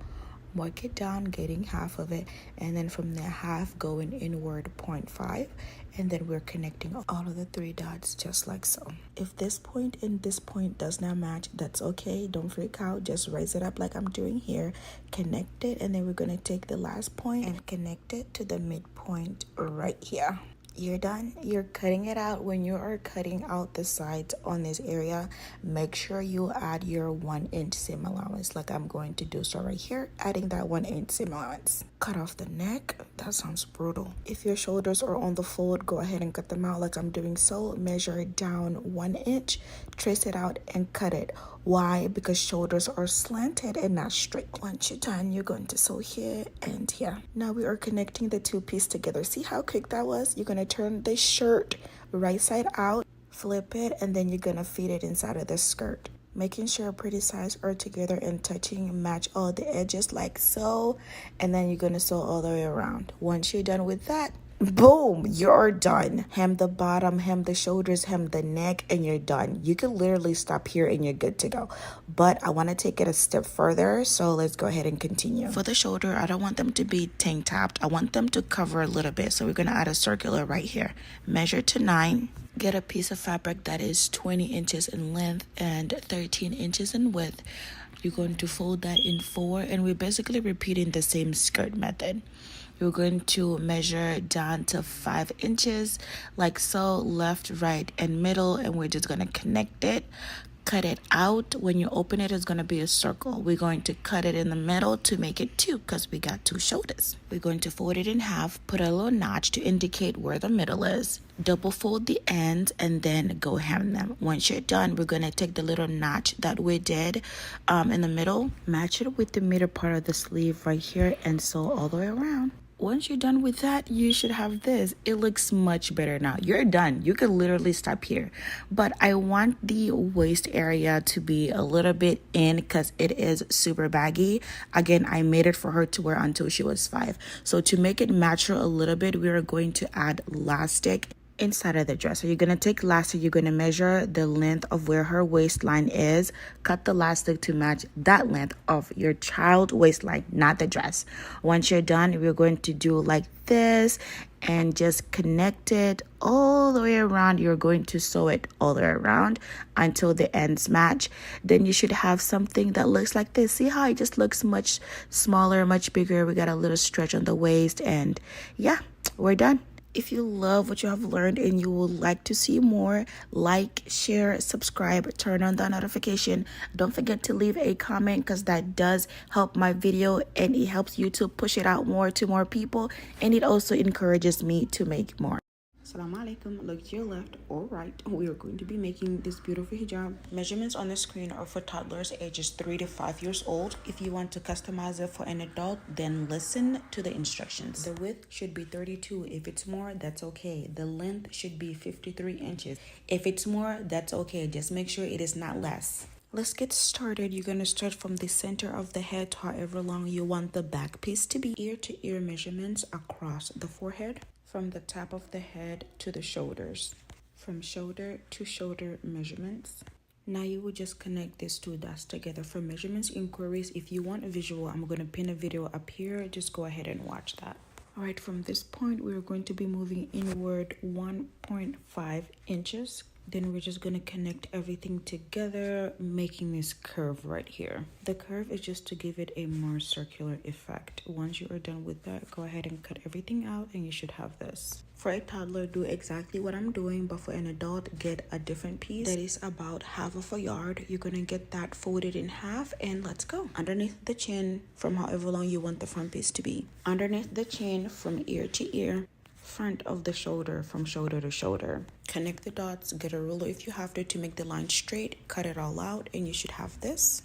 mark it down, getting half of it, and then from the half going inward 0.5, and then we're connecting all of the 3 dots just like so. If this point and this point does not match, that's okay. Don't freak out. Just raise it up like I'm doing here, connect it, and then we're going to take the last point and connect it to the midpoint right here. You're done. You're cutting it out. When you are cutting out the sides on this area, make sure you add your 1-inch seam allowance like I'm going to do. So right here, adding that 1-inch seam allowance. Cut off the neck. That sounds brutal. If your shoulders are on the fold, go ahead and cut them out like I'm doing so. Measure it down 1 inch, trace it out, and cut it. Why? Because shoulders are slanted and not straight. Once you're done, you're going to sew here and here. Now we are connecting the 2 pieces together. See how quick that was? You're going to turn the shirt right side out, flip it, and then you're going to feed it inside of the skirt. Making sure pretty sides are together and touching, match all the edges like so, and then you're going to sew all the way around. Once you're done with that, boom, you're done. Hem the bottom, hem the shoulders, hem the neck, and you're done. You can literally stop here and you're good to go. But I want to take it a step further, so let's go ahead and continue. For the shoulder, I don't want them to be tank topped. I want them to cover a little bit, so we're going to add a circular right here. Measure to 9. Get a piece of fabric that is 20 inches in length and 13 inches in width. You're going to fold that in 4, and we're basically repeating the same skirt method. You're going to measure down to 5 inches like so, left, right, and middle, and we're just going to connect it. Cut it out. When you open it, it's going to be a circle. We're going to cut it in the middle to make it 2 because we got 2 shoulders. We're going to fold it in half, put a little notch to indicate where the middle is. Double fold the ends and then go hem them. Once you're done, we're going to take the little notch that we did in the middle, match it with the middle part of the sleeve right here, and sew all the way around. Once you're done with that, you should have this. It looks much better now. You're done. You could literally stop here. But I want the waist area to be a little bit in because it is super baggy. Again, I made it for her to wear until she was 5. So to make it match her a little bit, we are going to add elastic inside of the dress. So you're going to take elastic, you're going to measure the length of where her waistline is, cut the elastic to match that length of your child waistline, not the dress. Once you're done, we're going to do like this and just connect it all the way around. You're going to sew it all the way around until the ends match. Then you should have something that looks like this. See how it just looks much smaller, much bigger. We got a little stretch on the waist, and yeah, we're done. If you love what you have learned and you would like to see more, like, share, subscribe, turn on the notification. Don't forget to leave a comment because that does help my video and it helps YouTube push it out more to more people, and it also encourages me to make more. Assalamu alaikum. Look to your left or right. We are going to be making this beautiful hijab. Measurements on the screen are for toddlers ages 3 to 5 years old. If you want to customize it for an adult, then listen to the instructions. The width should be 32. If it's more, that's okay. The length should be 53 inches. If it's more, that's okay. Just make sure it is not less. Let's get started. You're going to start from the center of the head to however long you want the back piece to be. Ear to ear measurements across the forehead, from the top of the head to the shoulders, from shoulder to shoulder measurements. Now you will just connect these 2 dots together. For measurements inquiries, if you want a visual, I'm going to pin a video up here. Just go ahead and watch that. All right, from this point, we're going to be moving inward 1.5 inches. Then we're just going to connect everything together, making this curve right here. The curve is just to give it a more circular effect. Once you are done with that, go ahead and cut everything out and you should have this. For a toddler, do exactly what I'm doing, but for an adult, get a different piece that is about half of a yard. You're going to get that folded in half, and let's go. Underneath the chin, from however long you want the front piece to be. Underneath the chin, from ear to ear. Front of the shoulder, from shoulder to shoulder. Connect the dots, get a ruler if you have to make the line straight, cut it all out, and you should have this.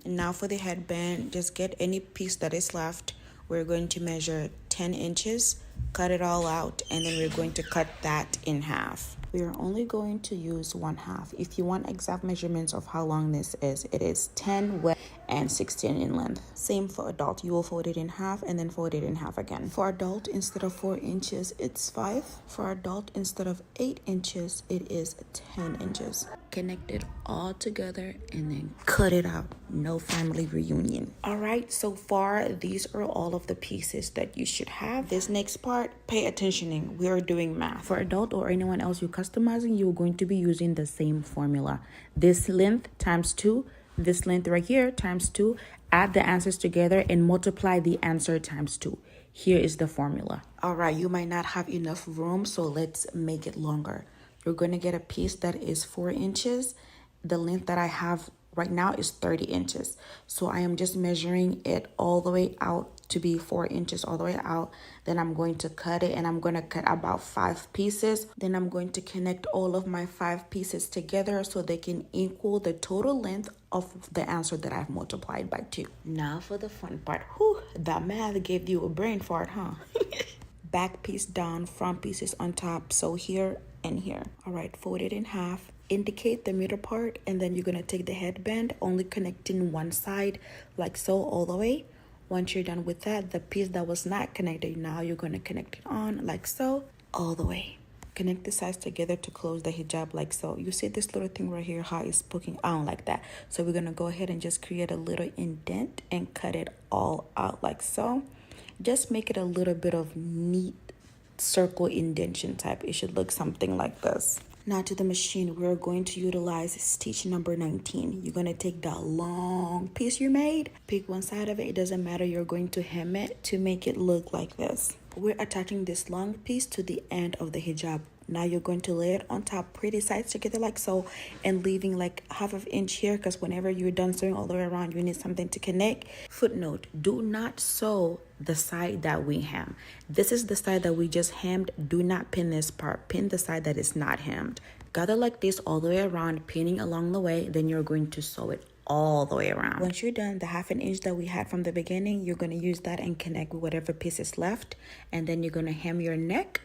Now for the headband, just get any piece that is left. We're going to measure 10 inches, cut it all out, and then we're going to cut that in half. We are only going to use 1/2. If you want exact measurements of how long this is, it is 10 width and 16 in length. Same for adult. You will fold it in half and then fold it in half again. For adult, instead of 4 inches, it's 5. For adult, instead of 8 inches, it is 10 inches. Connect it all together and then cut it out. No family reunion. All right, so far, these are all of the pieces that you should have. This next part, pay attention. We are doing math. For adult or anyone else you're customizing, you're going to be using the same formula. This length times 2, this length right here times 2. Add the answers together and multiply the answer times 2. Here is the formula. All right, you might not have enough room, so let's make it longer. You're going to get a piece that is 4 inches. The length that I have right now is 30 inches. So I am just measuring it all the way out to be 4 inches all the way out. Then I'm going to cut it, and I'm going to cut about 5 pieces. Then I'm going to connect all of my 5 pieces together so they can equal the total length of the answer that I've multiplied by 2. Now for the fun part. Whew, that math gave you a brain fart, huh? Back piece down, front pieces on top. So here and here. All right, fold it in half. Indicate the middle part, and then you're going to take the headband, only connecting one side like so all the way. Once you're done with that, the piece that was not connected, now you're going to connect it on like so all the way. Connect the sides together to close the hijab like so. You see this little thing right here, how it's poking out like that. So we're going to go ahead and just create a little indent and cut it all out like so. Just make it a little bit of neat circle indentation type. It should look something like this. Now to the machine, we're going to utilize stitch number 19. You're going to take that long piece you made, pick one side of it. It doesn't matter. You're going to hem it to make it look like this. We're attaching this long piece to the end of the hijab. Now you're going to lay it on top, pretty sides together like so, and leaving like 1/2 inch here, because whenever you're done sewing all the way around, you need something to connect. Footnote, do not sew the side that we hem. This is the side that we just hemmed. Do not pin this part. Pin the side that is not hemmed. Gather like this all the way around, pinning along the way. Then you're going to sew it all the way around. Once you're done, the 1/2 inch that we had from the beginning, you're going to use that and connect with whatever piece is left. And then you're going to hem your neck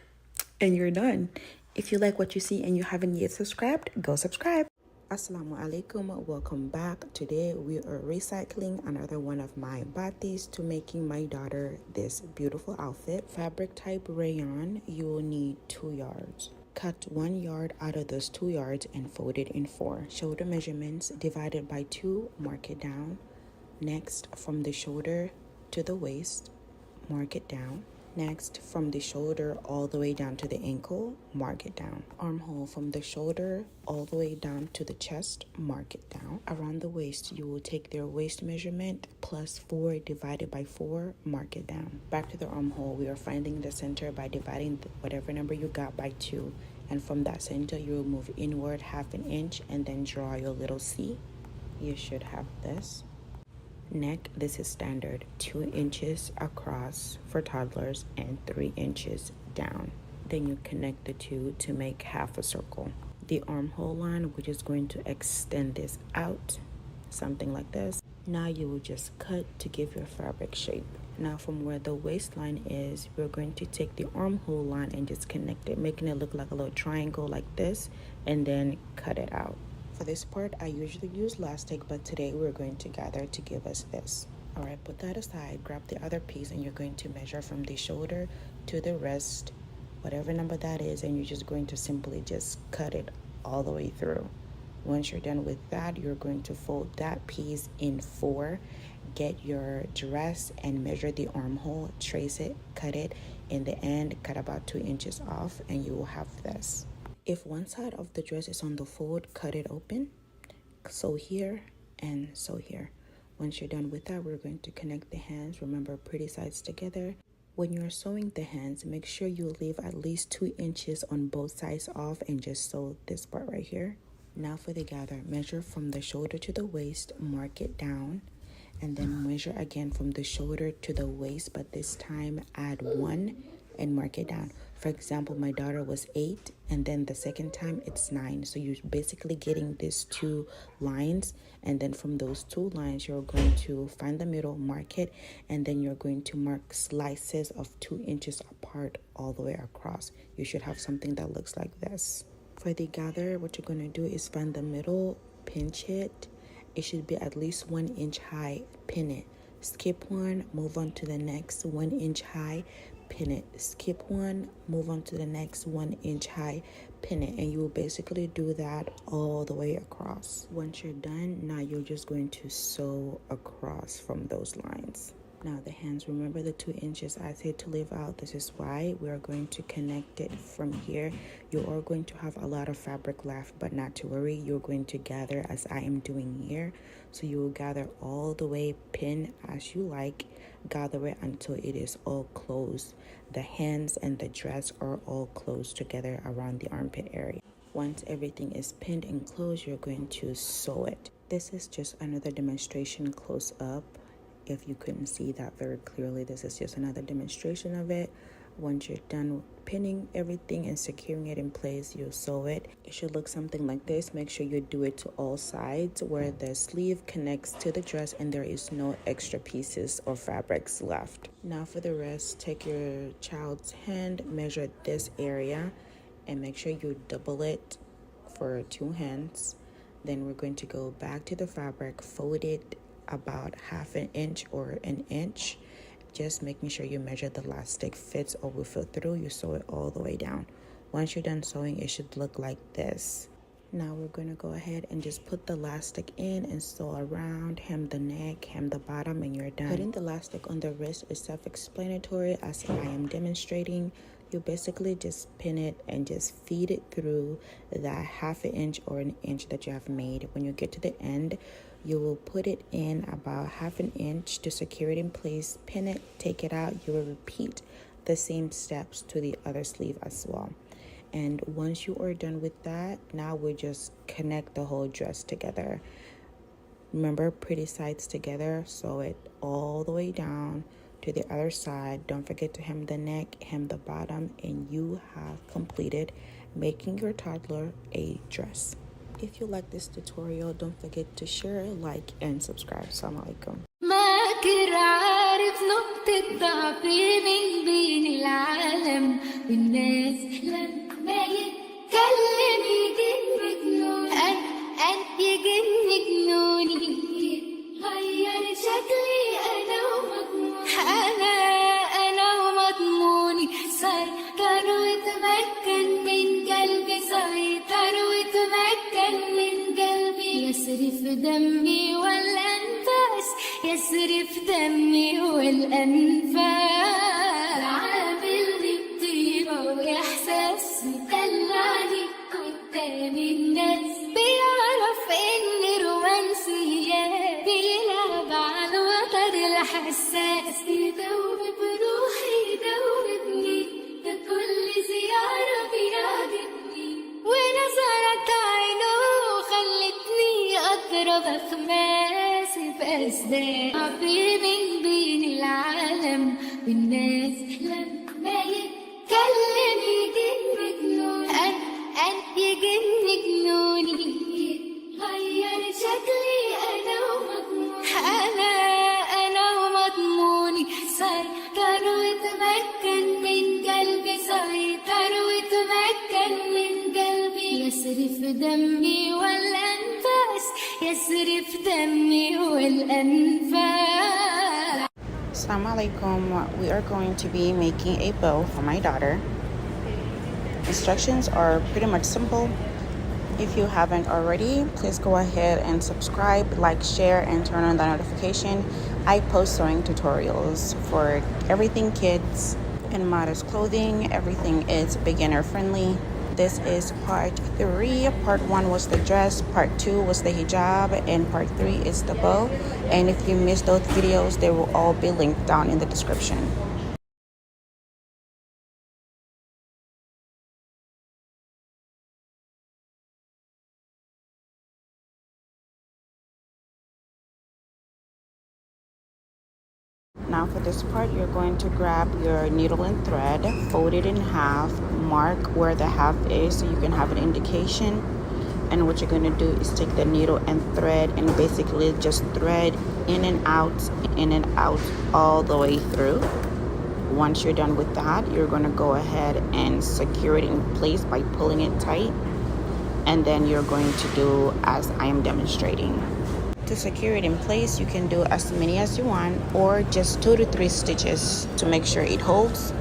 and you're done. If you like what you see and you haven't yet subscribed, go subscribe. Assalamu alaikum, welcome back. Today we are recycling another one of my batis to making my daughter this beautiful outfit. Fabric type rayon, you will need 2 yards. Cut 1 yard out of those 2 yards and fold it in 4. Shoulder measurements divided by 2, mark it down. Next, from the shoulder to the waist, mark it down. Next, from the shoulder all the way down to the ankle, mark it down. Armhole from the shoulder all the way down to the chest, mark it down. Around the waist, you will take their waist measurement plus 4 divided by 4, mark it down. Back to the armhole, we are finding the center by dividing whatever number you got by 2. And from that center, you will move inward 1/2 inch and then draw your little C. You should have this. Neck, this is standard, 2 inches across for toddlers and 3 inches down. Then you connect the two to make 1/2 a circle. The armhole line, we're just going to extend this out, something like this. Now you will just cut to give your fabric shape. Now from where the waistline is, we're going to take the armhole line and just connect it, making it look like a little triangle like this, and then cut it out. For this part, I usually use elastic, but today we're going to gather to give us this. All right, put that aside, grab the other piece, and you're going to measure from the shoulder to the wrist, whatever number that is, and you're just going to simply just cut it all the way through. Once you're done with that, you're going to fold that piece in 4, get your dress and measure the armhole, trace it, cut it. In the end, cut about 2 inches off, and you will have this. If one side of the dress is on the fold, cut it open. Sew here and sew here. Once you're done with that, we're going to connect the hands. Remember, pretty sides together. When you're sewing the hands, make sure you leave at least 2 inches on both sides off and just sew this part right here. Now for the gather, measure from the shoulder to the waist, mark it down, and then measure again from the shoulder to the waist, but this time add 1 and mark it down. For example, my daughter was 8, and then the second time it's 9. So you're basically getting these 2 lines, and then from those 2 lines, you're going to find the middle, mark it, and then you're going to mark slices of 2 inches apart all the way across. You should have something that looks like this. For the gather, what you're going to do is find the middle, pinch it. It should be at least 1 inch high, pin it. Skip one, move on to the next, 1 inch high, pin it. Skip one, move on to the next, 1 inch high, pin it. And you will basically do that all the way across. Once you're done, now you're just going to sew across from those lines. Now the hands, remember the 2 inches I said to leave out. This is why we are going to connect it from here. You are going to have a lot of fabric left, but not to worry. You're going to gather as I am doing here. So you will gather all the way, pin as you like, gather it until it is all closed. The hands and the dress are all closed together around the armpit area. Once everything is pinned and closed, you're going to sew it. This is just another demonstration close up. If you couldn't see that very clearly, this is just another demonstration of it. Once you're done pinning everything and securing it in place, you'll sew it. It should look something like this. Make sure you do it to all sides where the sleeve connects to the dress and there is no extra pieces or fabrics left. Now for the rest, take your child's hand, measure this area, and make sure you double it for 2 hands. Then we're going to go back to the fabric, fold it about 1/2 inch or 1 inch, just making sure you measure the elastic fits or will fit through. You sew it all the way down. Once you're done sewing, it should look like this. Now we're going to go ahead and just put the elastic in and sew around, hem the neck, hem the bottom, and you're done. Putting the elastic on the wrist is self-explanatory as I am demonstrating. You basically just pin it and just feed it through that 1/2 inch or 1 inch that you have made. When you get to the end, you will put it in about 1/2 inch to secure it in place, pin it, take it out. You will repeat the same steps to the other sleeve as well. And once you are done with that, now we just connect the whole dress together. Remember, pretty sides together, sew it all the way down to the other side. Don't forget to hem the neck, hem the bottom, and you have completed making your toddler a dress. If you like this tutorial, don't forget to share, like, and subscribe. Assalamu alaikum. عارف نقطة ضعفي من بين العالم والناس لما يتكلم يجن جنوني يجن جنوني غير شكلي أنا ومضموني أنا ومضموني سيطر وتمكن من قلبي سيطر وتمكن من قلبي يسري في دمي والأنفاس يسري في دمي والأنفاس عاملني بطيبة وإحساس مدلعني قدام الناس بيعرف إني رومانسية بيلعب على الوتر الحساس يدوب بروحي يدوبني ده كل زيارة بيعجبني ونظرة عينه خلتني أضرب أخماس بأسدان عبي من بين العالم والناس لما يتكلم يجن جنوني يجن جنوني غير شكلي أنا ومضموني أنا ومضموني سيطر وتمكن من قلبي سيطر وتمكن من قلبي يسري في دمي والأنفاس يسري في دمي والأنفاس. Assalamu alaikum. We are going to be making a bow for my daughter. Instructions are pretty much simple. If you haven't already, please go ahead and subscribe, like, share, and turn on the notification. I post sewing tutorials for everything kids and modest clothing. Everything is beginner friendly. This is part 3. Part 1 was the dress, part 2 was the hijab, and part 3 is the bow. And if you missed those videos, they will all be linked down in the description. Now for this part, you're going to grab your needle and thread, fold it in half, mark where the half is so you can have an indication. And what you're going to do is take the needle and thread and basically just thread in and out all the way through. Once you're done with that, you're going to go ahead and secure it in place by pulling it tight. and then you're going to do as I am demonstrating. To secure it in place, you can do as many as you want, or just 2 to 3 stitches to make sure it holds.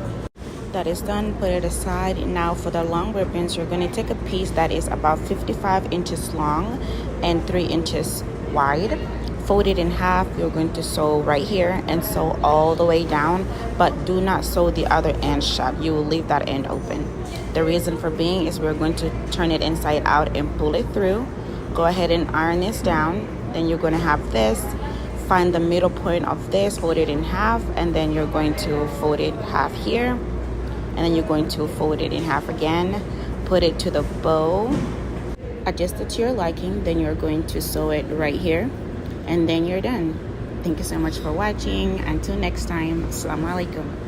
That is done, put it aside. Now for the long ribbons, you're going to take a piece that is about 55 inches long and 3 inches wide. Fold it in half. You're going to sew right here and sew all the way down, but do not sew the other end shut. You will leave that end open. The reason for being is we're going to turn it inside out and pull it through. Go ahead and iron this down. Then you're going to have this. Find the middle point of this, fold it in half, and then you're going to fold it half here, and then you're going to fold it in half again. Put it to the bow, adjust it to your liking. Then you're going to sew it right here, and then you're done. Thank you so much for watching. Until next time, assalamu alaikum.